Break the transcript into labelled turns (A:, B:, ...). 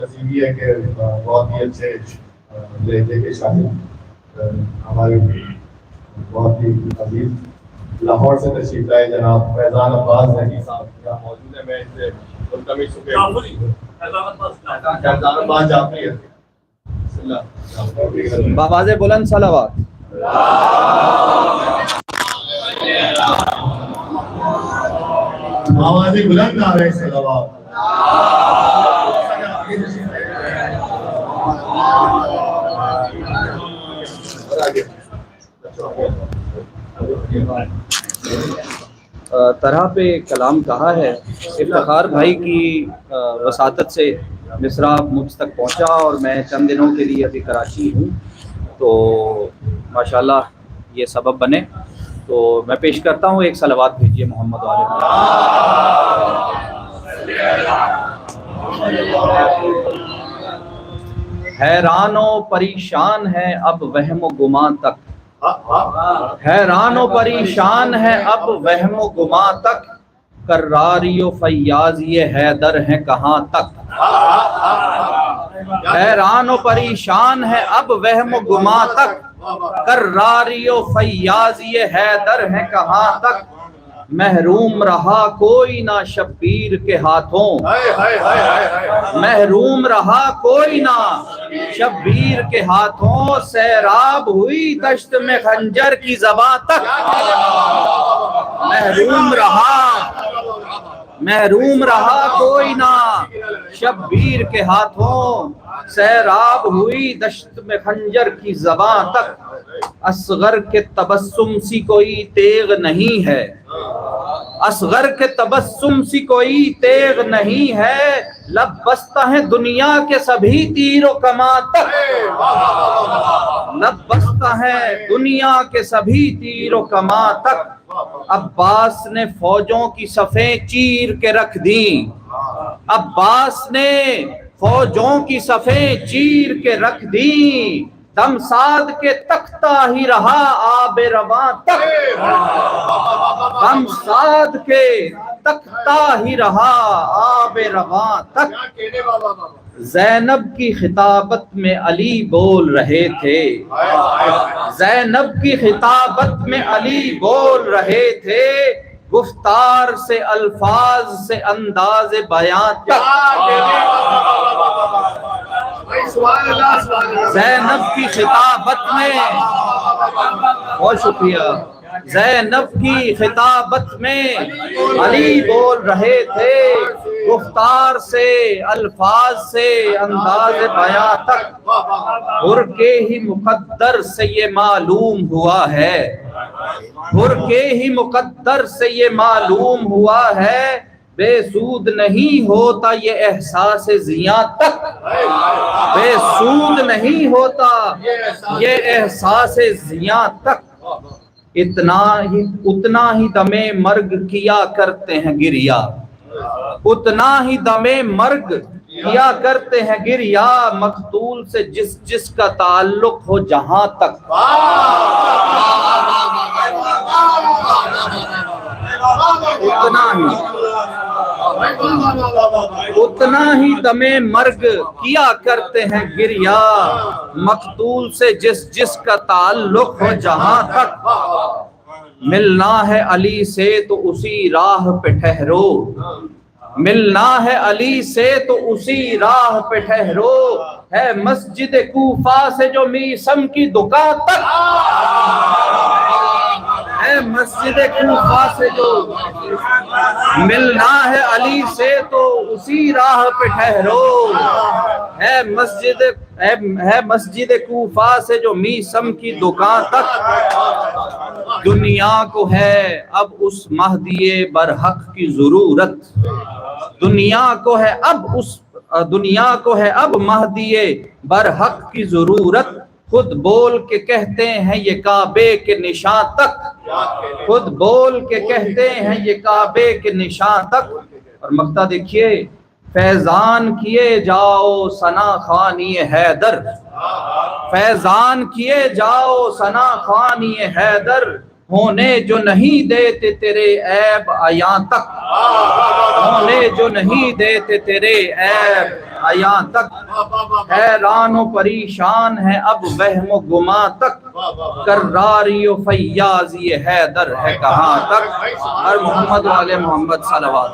A: نصیبی ہے کہ بہت ہی اچھے لہجے کے شاعر ہمارے بہت ہی عزیز لاہور سے تشریف لائے جناب فیضان عباس ذکی صاحب یہاں موجود ہیں. میں ان سے ملتمس ہوں کہ فیضان عباس جعفری ہے.
B: بآواز بلند صلوات.
A: آواز بلند آ رہے صلوات.
B: طرح پہ کلام کہا ہے. افتخار بھائی کی وساطت سے مصرع مجھ تک پہنچا اور میں چند دنوں کے لیے ابھی کراچی ہوں, تو ماشاءاللہ یہ سبب بنے. تو میں پیش کرتا ہوں, ایک صلوات بھیجیے محمد علیہ. حیران و پریشان ہے اب وہم و گماں تک, حیران و پریشان ہے اب وہم و گماں تک, کراری و فیاض یہ حیدر ہیں کہاں تک. حیران و پریشان ہے اب وہم و گماں تک, کراری و فیاض یہ حیدر ہیں کہاں تک. محروم رہا کوئی نہ شبیر کے ہاتھوں, محروم رہا کوئی نہ شبیر کے ہاتھوں, سیراب ہوئی دشت میں خنجر کی زباں تک. محروم رہا کوئی نہ شبیر کے ہاتھوں, سیراب ہوئی دشت میں خنجر کی زباں تک. اصغر کے تبسم سی کوئی تیغ نہیں ہے, اصغر کے تبسم سی کوئی تیغ نہیں ہے, لب بستہ ہیں دنیا کے سبھی تیر و کماں تک. لب بستہ ہیں دنیا کے سبھی تیر و کماں تک. عباس نے فوجوں کی صفیں چیر کے رکھ دیں, عباس نے فوجوں کی صفیں چیر کے رکھ دیں, دم ساد کے تختہ ہی رہا آب رواں تک. دم ساد کے تختہ ہی رہا آب رواں تک. زینب کی خطابت میں علی بول رہے تھے, زینب کی خطابت میں علی بول رہے تھے, گفتار سے الفاظ سے انداز بیان تک. زینب کی خطابت میں, بہت شکریہ, زینب کی خطابت میں علی بول رہے تھے, گفتار سے الفاظ سے انداز بیاں تک. برقع ہی مقدر سے یہ معلوم ہوا ہے, برقع ہی مقدر سے یہ معلوم ہوا ہے, بے سود نہیں ہوتا یہ احساس زیاں تک. بے سود نہیں ہوتا یہ احساس زیاں تک. اتنا ہی دم مرگ کیا کرتے ہیں گریا, اتنا ہی دم مرگ کیا کرتے ہیں گریا, مقتول سے جس کا تعلق ہو جہاں تک. اتنا ہی دم مرگ کیا کرتے ہیں گریا, مقتول سے جس کا تعلق ہو جہاں تک. ملنا ہے علی سے تو اسی راہ پہ ٹھہرو, ملنا ہے علی سے تو اسی راہ پہ ٹھہرو, ہے مسجد کوفہ سے جو میسم کی دکان تک. ہے مسجد کوفہ سے جو, ملنا ہے علی سے تو اسی راہ پہ ٹھہرو, ہے مسجد کوفہ سے جو میسم کی دکان تک. دنیا کو ہے اب اس مہدی برحق کی ضرورت, دنیا کو ہے اب مہدی برحق کی ضرورت, خود بول کے کہتے ہیں یہ کعبے کے نشان تک, خود بول کے کہتے ہیں یہ کعبے کے نشان تک. اور مقطع دیکھیے, فیضان کیے جاؤ ثنا خوانی حیدر, فیضان کیے جاؤ ثنا خوانی حیدر, ہونے جو نہیں دیتے تیرے عیب آیاں تک، ہونے جو نہیں دیتے تیرے عیب آیاں تک، حیران و پریشان ہے اب وہم و گماں تک، کراری و فیاضی حیدر ہے کہاں تک۔ اور محمد و آل محمد صلوات۔